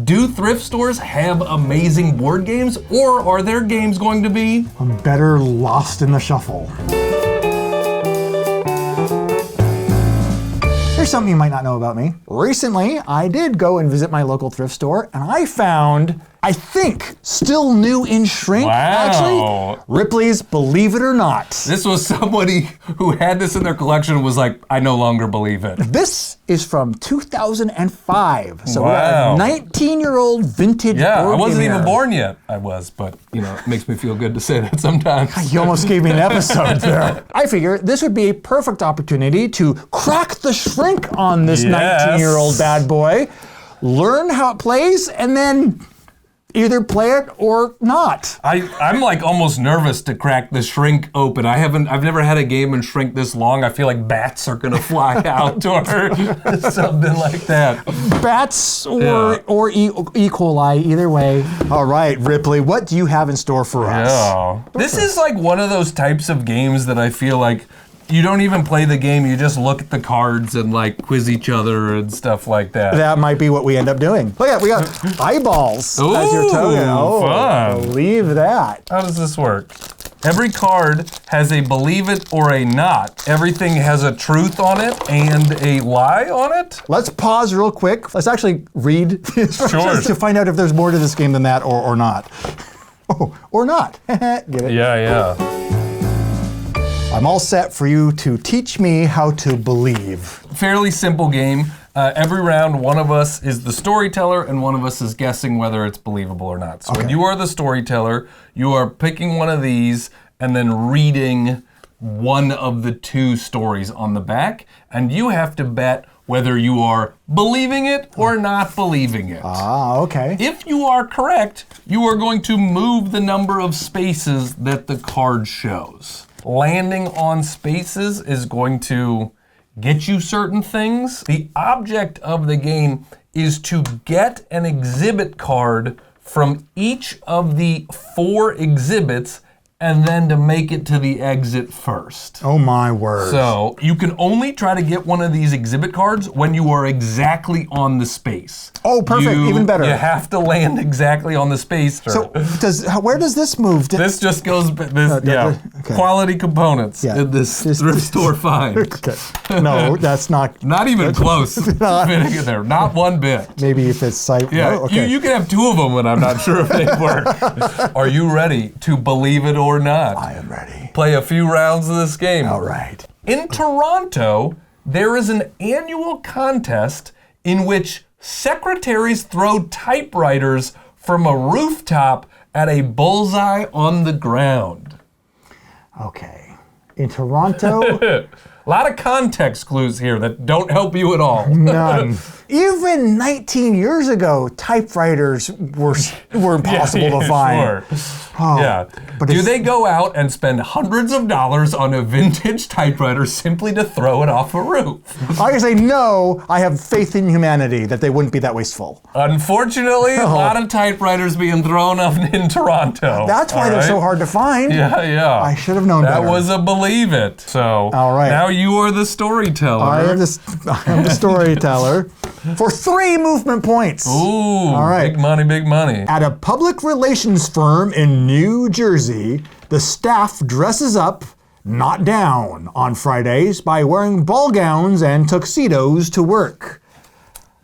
Do thrift stores have amazing board games, or are their games going to be better lost in the shuffle? Here's something you might not know about me. Recently, I did go and visit my local thrift store, and I found, I think, still new in shrink, actually, Ripley's Believe It or Not. This was somebody who had this in their collection and was like, I no longer believe it. This is from 2005. So we're a 19-year-old vintage board I wasn't game even here. born yet. I was, but you know, it makes me feel good to say that sometimes. You almost gave me an episode there. I figure this would be a perfect opportunity to crack the shrink on this 19-year-old bad boy, learn how it plays, and then either play it or not. I'm like almost nervous to crack the shrink open. I've never had a game in shrink this long. I feel like bats are gonna fly out or something like that. Bats or E. coli, either way. All right, Ripley, what do you have in store for us? Yeah. This is like one of those types of games that I feel like you don't even play the game, you just look at the cards and like quiz each other and stuff like that. That might be what we end up doing. Look at, we got eyeballs as your token. Oh, fun. Believe that. How does this work? Every card has a believe it or a not. Everything has a truth on it and a lie on it. Let's pause real quick. Let's actually read the instructions to find out if there's more to this game than that or not. Oh, or not. Get it? Yeah. I'm all set for you to teach me how to believe. Fairly simple game. Every round, one of us is the storyteller and one of us is guessing whether it's believable or not. So when you are the storyteller, you are picking one of these and then reading one of the two stories on the back, and you have to bet whether you are believing it or not believing it. Ah, okay. If you are correct, you are going to move the number of spaces that the card shows. Landing on spaces is going to get you certain things. The object of the game is to get an exhibit card from each of the 4 exhibits and then to make it to the exit first. Oh my word. So you can only try to get one of these exhibit cards when you are exactly on the space. Oh, perfect, even better. You have to land exactly on the space. So where does this move? This just goes, quality components in this thrift store find. Okay. No, that's not. Not even close fitting in there, not one bit. Maybe if it's site. Yeah, oh, okay. you can have 2 of them and I'm not sure if they work. Are you ready to believe it or not? I am ready. Play a few rounds of this game. All right. In Toronto, there is an annual contest in which secretaries throw typewriters from a rooftop at a bullseye on the ground. Okay. In Toronto. A lot of context clues here that don't help you at all. None. Even 19 years ago, typewriters were impossible to find. Sure. Oh, yeah. But Do they go out and spend hundreds of dollars on a vintage typewriter simply to throw it off a roof? I can say no, I have faith in humanity that they wouldn't be that wasteful. Unfortunately, a lot of typewriters being thrown up in Toronto. That's why they're so hard to find. Yeah. I should have known better. That was a believe it. So all right. Now you are the storyteller. I am the storyteller for 3 movement points. Ooh, all right. Big money, big money. At a public relations firm in New Jersey, the staff dresses up, not down, on Fridays by wearing ball gowns and tuxedos to work.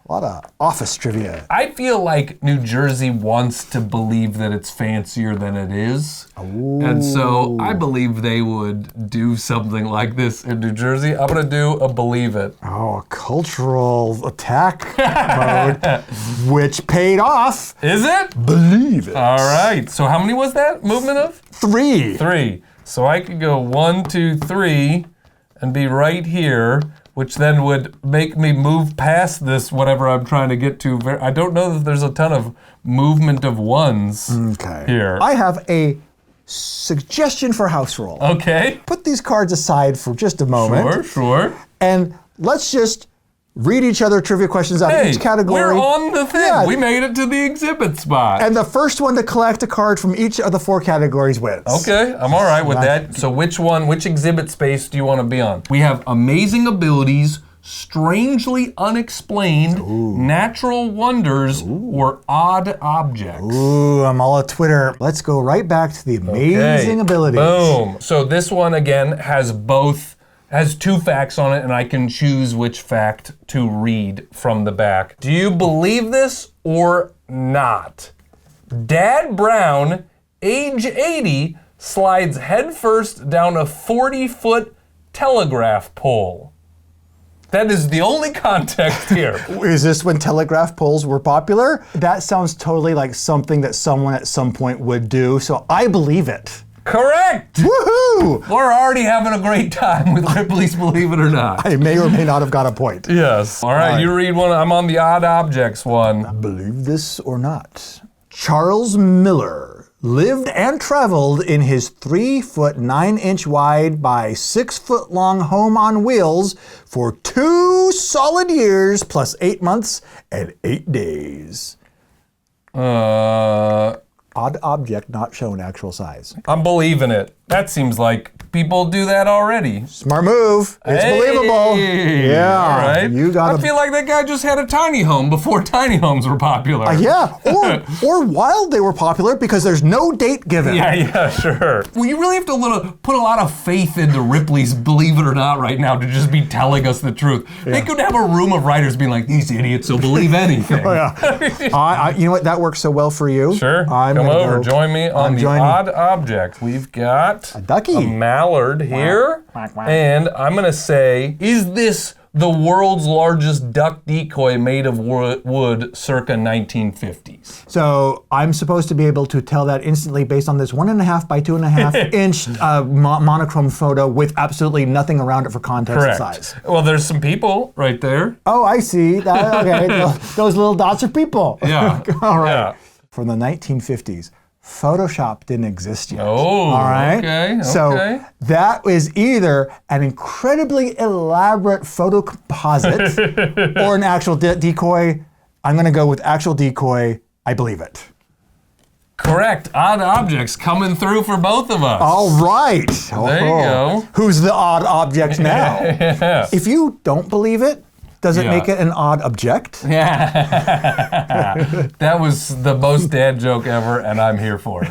A lot of office trivia. I feel like New Jersey wants to believe that it's fancier than it is. Ooh. And so I believe they would do something like this in New Jersey. I'm gonna do a believe it. Oh, a cultural attack mode, which paid off. Is it? Believe it. All right, so how many was that movement of? 3. 3. So I could go 1, 2, 3 and be right here, which then would make me move past this, whatever I'm trying to get to. I don't know that there's a ton of movement of 1s here. I have a suggestion for house rule. Okay. Put these cards aside for just a moment. Sure. And let's just read each other trivia questions out of each category. We're on the thing. Yeah. We made it to the exhibit spot. And the first one to collect a card from each of the 4 categories wins. Okay, I'm all right with that. So which exhibit space do you want to be on? We have amazing abilities, strangely unexplained, natural wonders, or odd objects. Ooh, I'm all at Twitter. Let's go right back to the amazing abilities. Boom. So this one, again, has two facts on it, and I can choose which fact to read from the back. Do you believe this or not? Dad Brown, age 80, slides headfirst down a 40-foot telegraph pole. That is the only context here. Is this when telegraph poles were popular? That sounds totally like something that someone at some point would do, so I believe it. Correct! Woohoo! We're already having a great time with Ripley's Believe It or Not. I may or may not have got a point. Yes. All right, you read one. I'm on the odd objects one. Believe this or not. Charles Miller lived and traveled in his 3-foot 9-inch wide by 6-foot long home on wheels for 2 solid years plus 8 months and 8 days. Odd object not shown actual size. I'm believing it. That seems like people do that already. Smart move. It's believable. Yeah. All right. You got I feel like that guy just had a tiny home before tiny homes were popular. Yeah. Or while they were popular because there's no date given. Yeah, sure. Well, you really have to put a lot of faith into Ripley's Believe It or Not right now to just be telling us the truth. Yeah. They could have a room of writers being like, these idiots will believe anything. Oh, yeah. You know what? That works so well for you. Sure. Come over. Join me on the odd object. We've got a ducky. A mallard here. And I'm going to say, is this the world's largest duck decoy made of wood circa 1950s? So I'm supposed to be able to tell that instantly based on this 1.5 by 2.5 inch monochrome photo with absolutely nothing around it for context and size. Well, there's some people right there. Oh, I see. Okay, those little dots are people. Yeah. All right. Yeah. From the 1950s. Photoshop didn't exist yet. Oh, all right? Okay. So that was either an incredibly elaborate photo composite or an actual decoy. I'm going to go with actual decoy. I believe it. Correct. Odd objects coming through for both of us. All right. There you go. Who's the odd object now? Yeah. If you don't believe it, does it make it an odd object? Yeah. That was the most dad joke ever, and I'm here for it.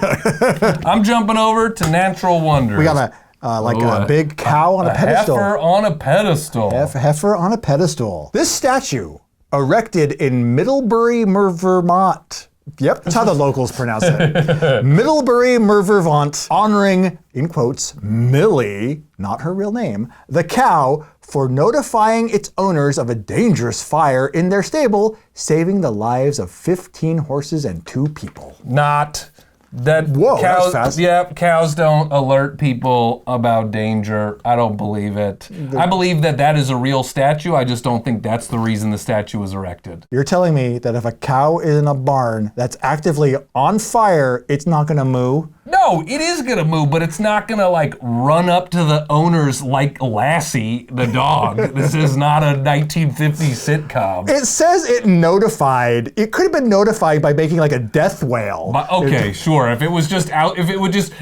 I'm jumping over to natural wonders. We got a big cow on a pedestal. Heifer on a pedestal. Heifer on a pedestal. This statue, erected in Middlebury, Vermont. Yep, that's how the locals pronounce it. Middlebury, Vermont, honoring, in quotes, Millie, not her real name, the cow, for notifying its owners of a dangerous fire in their stable, saving the lives of 15 horses and 2 people. Not. That Whoa, cows, that was fast. Yeah, cows don't alert people about danger. I don't believe it. I believe that is a real statue. I just don't think that's the reason the statue was erected. You're telling me that if a cow is in a barn that's actively on fire, it's not going to moo? No, it is gonna move, but it's not gonna run up to the owners like Lassie, the dog. This is not a 1950s sitcom. It says it notified. It could have been notified by making a death wail. But, okay, sure. If it was just if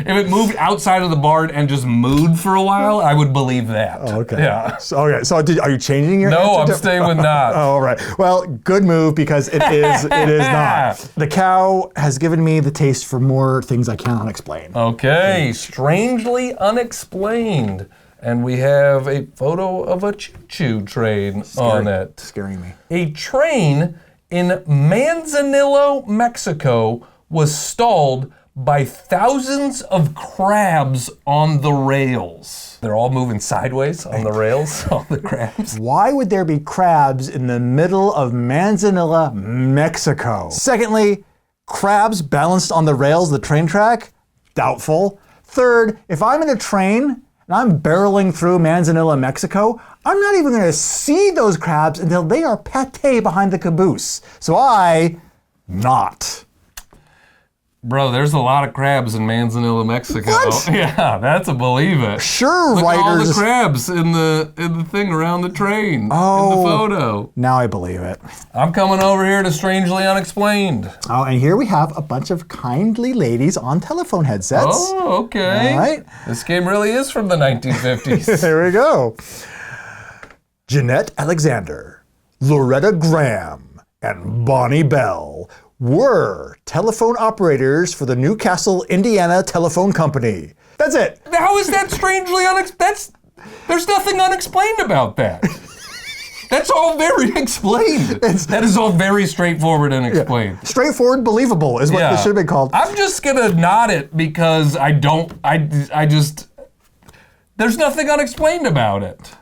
it moved outside of the barn and just mooed for a while, I would believe that. Oh, okay. Yeah. So are you changing your No, answer? I'm staying with not. Oh, all right. Well, good move because it is not. The cow has given me the taste for more things I cannot explain. Okay, strangely unexplained. And we have a photo of a choo-choo train on it. Scaring me. A train in Manzanillo, Mexico was stalled by thousands of crabs on the rails. They're all moving sideways on the rails, all the crabs. Why would there be crabs in the middle of Manzanillo, Mexico? Secondly, crabs balanced on the rails of the train track? Doubtful. Third, if I'm in a train and I'm barreling through Manzanillo, Mexico, I'm not even going to see those crabs until they are pate behind the caboose. So not. Bro, there's a lot of crabs in Manzanillo, Mexico. What? Yeah, that's a believe it. Sure, Look at all writers. the crabs in the thing around the train. In the photo. Now I believe it. I'm coming over here to Strangely Unexplained. Oh, and here we have a bunch of kindly ladies on telephone headsets. Oh, okay. All right. This game really is from the 1950s. There we go. Jeanette Alexander, Loretta Graham, and Bonnie Bell were telephone operators for the Newcastle, Indiana Telephone Company. That's it. How is that strangely unexplained? There's nothing unexplained about that. That's all very explained. That is all very straightforward and explained. Yeah. Straightforward, believable is what this should have been called. I'm just gonna nod it because I just, there's nothing unexplained about it.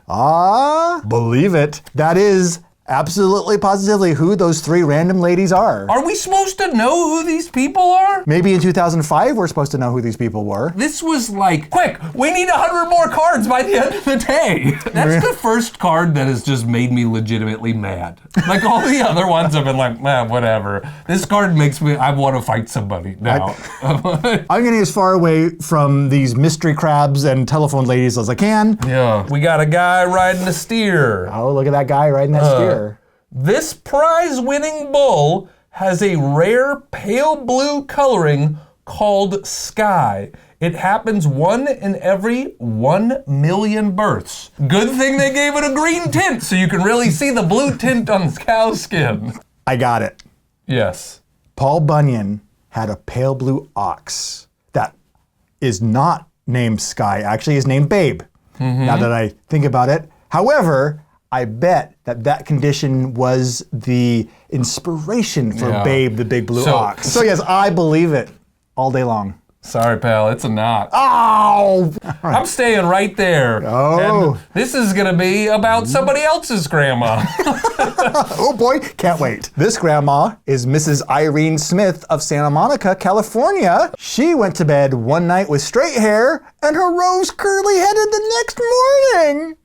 Believe it. That is absolutely positively who those three random ladies are. Are we supposed to know who these people are? Maybe in 2005 we're supposed to know who these people were. This was like, quick, we need 100 more cards by the end of the day. That's the first card that has just made me legitimately mad. Like all the other ones have been like, whatever. This card makes me, I want to fight somebody now. I'm getting as far away from these mystery crabs and telephone ladies as I can. Yeah. We got a guy riding a steer. Oh, look at that guy riding that steer. This prize-winning bull has a rare pale blue coloring called sky. It happens 1 in every 1 million births. Good thing they gave it a green tint so you can really see the blue tint on the cow's skin. I got it. Yes. Paul Bunyan had a pale blue ox that is not named Sky, actually is named Babe, now that I think about it. However, I bet that condition was the inspiration for Babe, the big blue ox. So yes, I believe it all day long. Sorry, pal, it's a knot. Oh! Right. I'm staying right there. Oh. And this is gonna be about somebody else's grandma. Oh boy, can't wait. This grandma is Mrs. Irene Smith of Santa Monica, California. She went to bed one night with straight hair and her rose curly headed the next morning.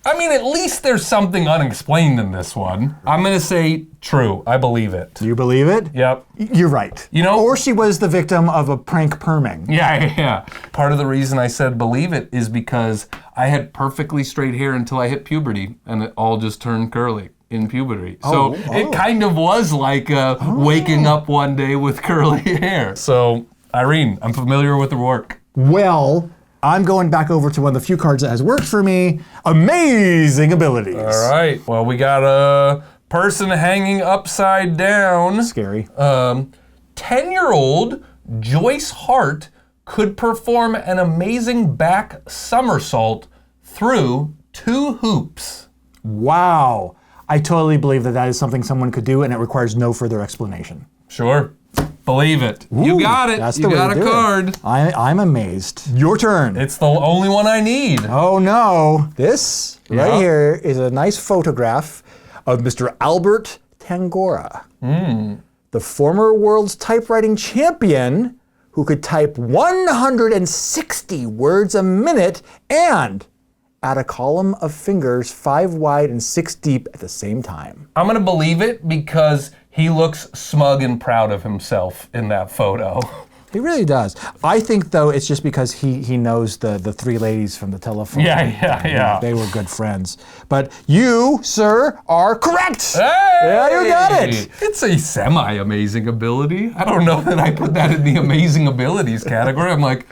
I mean, at least there's something unexplained in this one. I'm gonna say true. I believe it. Do you believe it? Yep. You're right. You know, or she was the victim of a prank perming. Yeah. Part of the reason I said believe it is because I had perfectly straight hair until I hit puberty, and it all just turned curly in puberty. So it kind of was like waking up one day with curly hair. So, Irene, I'm familiar with her work. Well, I'm going back over to one of the few cards that has worked for me. Amazing abilities. All right. Well, we got a person hanging upside down. Scary. 10-year-old Joyce Hart could perform an amazing back somersault through 2 hoops. Wow. I totally believe that is something someone could do and it requires no further explanation. Sure. Believe it. Ooh, you got it. That's the You way got to a do card. It. I'm amazed. Your turn. It's the only one I need. Oh no. This right here is a nice photograph of Mr. Albert Tangora, the former world's typewriting champion who could type 160 words a minute and add a column of fingers 5 wide and 6 deep at the same time. I'm gonna believe it because he looks smug and proud of himself in that photo. He really does. I think though it's just because he knows the 3 ladies from the telephone. Yeah. They were good friends. But you, sir, are correct. Hey! Yeah, you got it. It's a semi-amazing ability. I don't know that I put that in the amazing abilities category. I'm like,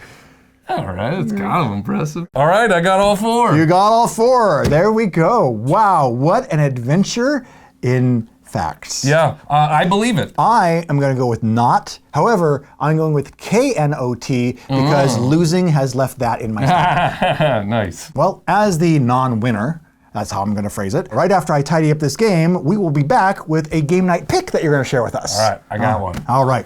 all right, it's kind of impressive. All right, I got all 4. You got all 4. There we go. Wow, what an adventure in facts. Yeah, I believe it. I am going to go with not. However, I'm going with KNOT because losing has left that in my stomach. Nice. Well, as the non-winner, that's how I'm going to phrase it. Right after I tidy up this game, we will be back with a game night pick that you're going to share with us. All right, I got one. All right.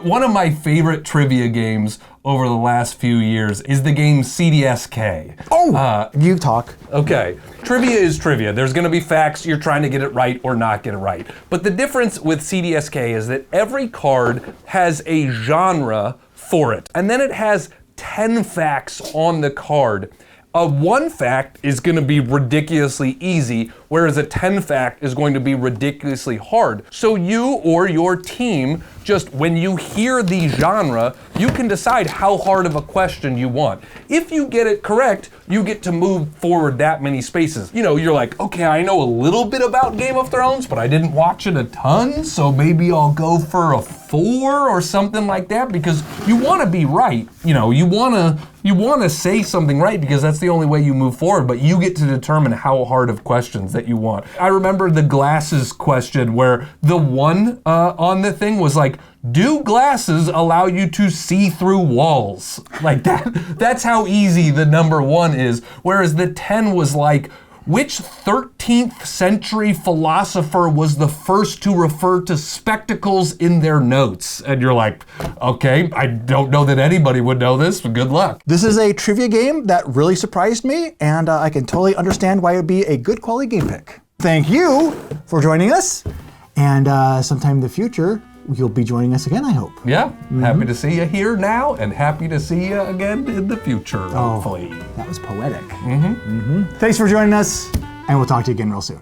One of my favorite trivia games over the last few years is the game CDSK. Oh, you talk. Okay, trivia is trivia. There's gonna be facts, you're trying to get it right or not get it right. But the difference with CDSK is that every card has a genre for it. And then it has 10 facts on the card. One fact is gonna be ridiculously easy, whereas a 10 fact is going to be ridiculously hard. So you or your team, just when you hear the genre, you can decide how hard of a question you want. If you get it correct, you get to move forward that many spaces. You know, you're like, okay, I know a little bit about Game of Thrones, but I didn't watch it a ton, so maybe I'll go for a 4 or something like that, because you want to be right. You know, you want to say something right, because that's the only way you move forward, but you get to determine how hard of questions that you want. I remember the glasses question where the one on the thing was like, do glasses allow you to see through walls? Like that's how easy the number 1 is. Whereas the 10 was like, which 13th century philosopher was the first to refer to spectacles in their notes? And you're like, okay, I don't know that anybody would know this, but good luck. This is a trivia game that really surprised me, and I can totally understand why it would be a good quality game pick. Thank you for joining us, and sometime in the future, you'll be joining us again, I hope. Yeah, happy to see you here now, and happy to see you again in the future, hopefully. That was poetic. Thanks for joining us, and we'll talk to you again real soon.